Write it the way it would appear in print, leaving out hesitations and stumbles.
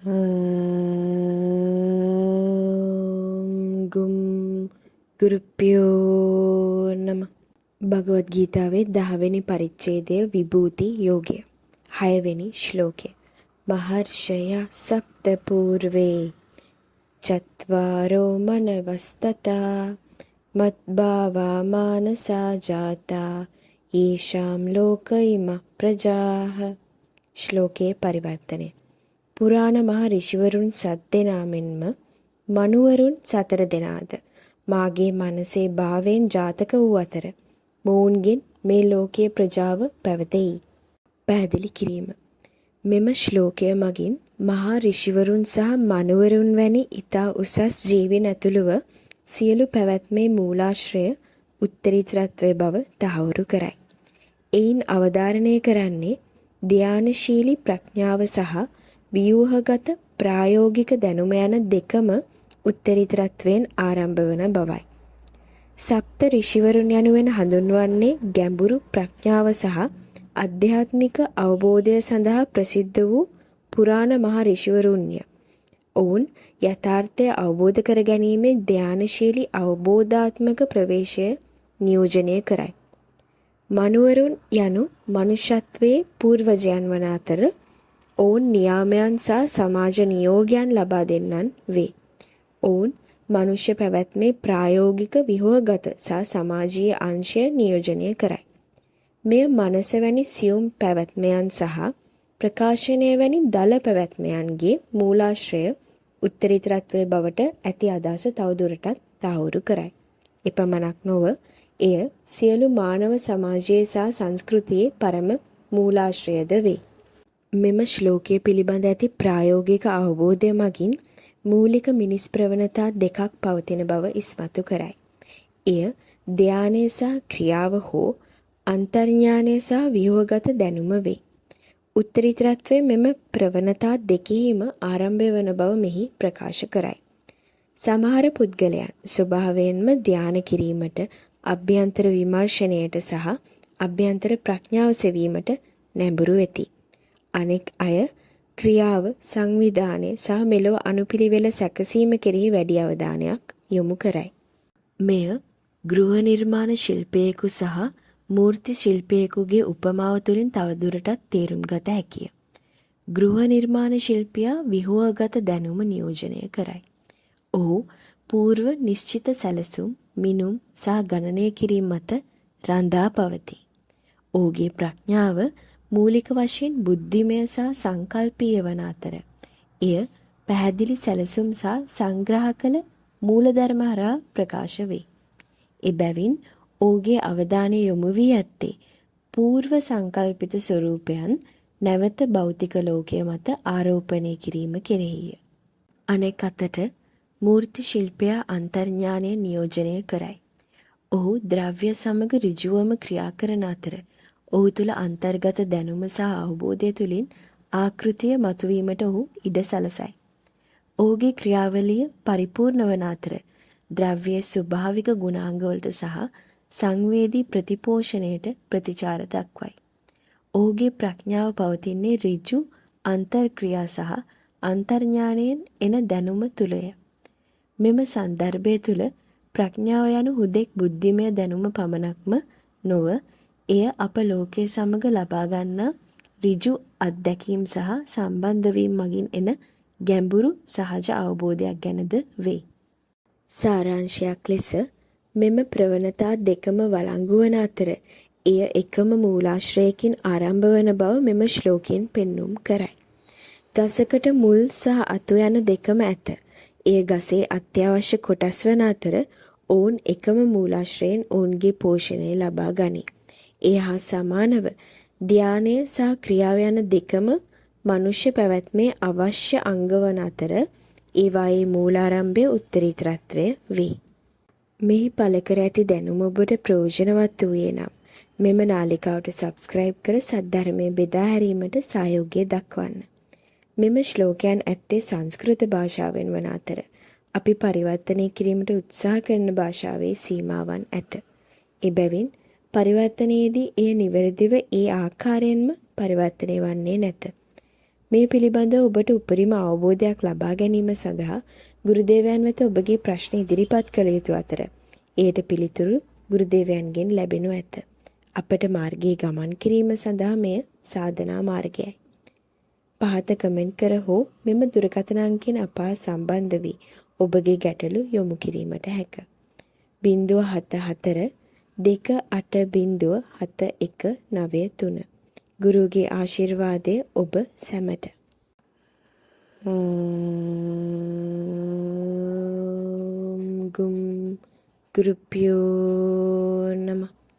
ගුම් ගුරුප්‍යෝ නම භගවද් ගීතාවේ 10 වෙනි පරිච්ඡේදය විභූති යෝගය 6 වෙනි ශ්ලෝකය මහර්ෂය සප්ත පූර්වේ චත්වාරෝ මනවස්තතා මත්භාවා මානසා ජාතා ඊශාම් ලෝකයිම ප්‍රජාහ ශ්ලෝකයේ පරිවර්තනය පුරාණ මහ ඍෂිවරුන් 7 දෙනා මෙන්ම මනුවරුන් 4 දෙනාද මාගේ මනසේ භාවයෙන් ජාතක වූ අතර මොවුන්ගෙන් මේ ලෝකයේ ප්‍රජාව පැවතෙයි. පැහැදිලි කිරීම. මෙම ශ්ලෝකය මගින් මහා ඍෂිවරුන් සහ මනුවරුන් වැනි ඊතා උසස් ජීවීන් ඇතුළුව සියලු පැවැත්මේ මූලාශ්‍රය උත්තරීතරත්වයේ බව තහවුරු කරයි. එයින් අවධාරණය කරන්නේ ධානශීලී ප්‍රඥාව සහ ව්‍යූහගත ප්‍රායෝගික දැනුම යන දෙකම උත්තරීතරත්වයෙන් ආරම්භ වන බවයි. සප්ත ඍෂිවරුන් යනුවෙන් හඳුන්වන්නේ ගැඹුරු ප්‍රඥාව සහ අධ්‍යාත්මික අවබෝධය සඳහා ප්‍රසිද්ධ වූ පුරාණ මහ ඍෂිවරුන්ය. ඔවුන් යථාර්ථය අවබෝධ කර ගැනීමේ ධානශීලී අවබෝධාත්මක ප්‍රවේශය නියෝජනය කරයි. මනුවරුන් යනු මනුෂ්‍යත්වයේ පූර්වජයන් වන අතර ඔවුන් නියාමයන් සහ සමාජ නියෝගයන් ලබා දෙන්නන් වේ. ඔවුන් මනුෂ්‍ය පැවැත්මේ ප්‍රායෝගික විහෝගත සහ සමාජීය අංශය නියෝජනය කරයි. මෙය මනස වැනි සියුම් පැවැත්මයන් සහ ප්‍රකාශනය වැනි දල පැවැත්මයන්ගේ මූලාශ්‍රය උත්තරීතරත්වයේ බවට ඇති අදහස තවදුරටත් තහවුරු කරයි. එපමණක් නොව එය සියලු මානව සමාජයේ සහ සංස්කෘතියේ පරම මූලාශ්‍රයද වේ. මෙම ශ්ලෝකයේ පිළිබඳ ඇති ප්‍රායෝගික අවබෝධය මගින් මූලික මිනිස් ප්‍රවණතා දෙකක් පවතින බව ඉස්මතු කරයි. එය ධානය සහ ක්‍රියාව හෝ අන්තර්ඥානය සහ ව්‍යුහගත දැනුම වේ. උත්තරීතරත්වයේ මෙම ප්‍රවණතා දෙකෙහිම ආරම්භය වන බව මෙහි ප්‍රකාශ කරයි. සමහර පුද්ගලයන් ස්වභාවයෙන්ම ධානය කිරීමට, අභ්‍යන්තර විමර්ශනයට සහ අභ්‍යන්තර ප්‍රඥාව සෙවීමට නැඹුරු වෙති. අනෙක් අය ක්‍රියාව, සංවිධානය සහ මෙලොව අනුපිළිවෙල සැකසීම කෙරෙහි වැඩි අවධානයක් යොමු කරයි. මෙය ගෘහ නිර්මාණ ශිල්පියෙකු සහ මූර්ති ශිල්පියෙකුගේ උපමාව තුළින් තවදුරටත් තේරුම් ගත හැකිය. ගෘහ නිර්මාණ ශිල්පියා විහුවගත දැනුම නියෝජනය කරයි. ඔහු పూర్ව නිශ්චිත සැලසුම්, මිනුම් සහ ගණනය කිරීම මත රඳා පවතී. ඔහුගේ ප්‍රඥාව මූලික වශයෙන් බුද්ධිමය සහ සංකල්පීය වන අතර එය පැහැදිලි සැලසුම් සහ සංග්‍රහ කළ මූලධර්ම හරහා ප්‍රකාශ වේ. එබැවින් ඔහුගේ අවධානය යොමු වී ඇත්තේ పూర్ව සංකල්පිත ස්වરૂපයන් නැවත භෞතික ලෝකය මත ආරෝපණය කිරීම කෙරෙහිය. අනෙක් අතට මූර්ති ශිල්පියා අන්තර්ඥානය නියෝජනය කරයි. ඔහු ද්‍රව්‍ය සමග ඍජුවම ක්‍රියා කරන අතර ඔහු තුළ අන්තර්ගත දැනුම සහ අවබෝධය තුළින් ආකෘතිය මතුවීමට ඔහු ඉඩ සලසයි. ඔහුගේ ක්‍රියාවලිය පරිපූර්ණ වන අතර ද්‍රව්‍යයේ ස්වභාවික ගුණාංගවලට සහ සංවේදී ප්‍රතිපෝෂණයට ප්‍රතිචාර දක්වයි. ඔහුගේ ප්‍රඥාව පවතින්නේ ඍජු අන්තර්ක්‍රියා සහ අන්තර්ඥානයෙන් එන දැනුම තුළය. මෙම සන්දර්භය තුළ ප්‍රඥාව යනු හුදෙක් බුද්ධිමය දැනුම පමණක්ම නොව එය අප ලෝකයේ සමග ලබා ගන්නා ඍජු අත්දැකීම් සහ සම්බන්ධ වීම මගින් එන ගැඹුරු සහජ අවබෝධයක් ගැනද වේ. සාරාංශයක් ලෙස මෙම ප්‍රවණතා දෙකම වළංගු වන අතර එය එකම මූලාශ්‍රයකින් ආරම්භ වන බව මෙම ශ්ලෝකයෙන් පෙන්눔 කරයි. ගසකට මුල් සහ අතු යන දෙකම ඇත. එය ගසේ අත්‍යවශ්‍ය කොටස් වන අතර ඔවුන් එකම මූලාශ්‍රයෙන් ඔවුන්ගේ පෝෂණය ලබා ගනී. ඒ හා සමානව ධානය සහ ක්‍රියාව යන දෙකම මනුෂ්‍ය පැවැත්මේ අවශ්‍ය අංග වන අතර ඒවායේ මූලාරම්භය උත්තරීතරත්වය වේ. මෙහි පළ කර ඇති දැනුම ඔබට ප්‍රයෝජනවත් වූයේ නම් මෙම නාලිකාවට සබ්ස්ක්‍රයිබ් කර සද්ධර්මයේ බෙදා හැරීමට සහයෝගය දක්වන්න. මෙම ශ්ලෝකයන් ඇත්තේ සංස්කෘත භාෂාවෙන් වන අතර අපි පරිවර්තනය කිරීමට උත්සාහ කරන භාෂාවේ සීමාවන් ඇත. එබැවින් පරිවර්තනයේදී එය නිවැරදිව ඒ ආකාරයෙන්ම පරිවර්තනය වන්නේ නැත. මේ පිළිබඳව ඔබට උපරිම අවබෝධයක් ලබා ගැනීම සඳහා ගුරුදේවයන් වෙත ඔබගේ ප්‍රශ්න ඉදිරිපත් කළ යුතු අතර එයට පිළිතුරු ගුරුදේවයන්ගෙන් ලැබෙනු ඇත. අපට මාර්ගයේ ගමන් කිරීම සඳහා මෙය සාධනා මාර්ගයයි. පහත කමෙන්ට් කර හෝ මෙම දුරකථන අංකයෙන් අප සම්බන්ධ වී ඔබගේ ගැටලු යොමු කිරීමට හැක. 074 280719 ගුරුගේ ආශිර්වාදය ඔබ සැමට. ගුම් ගුරුප්‍යෝ නමः.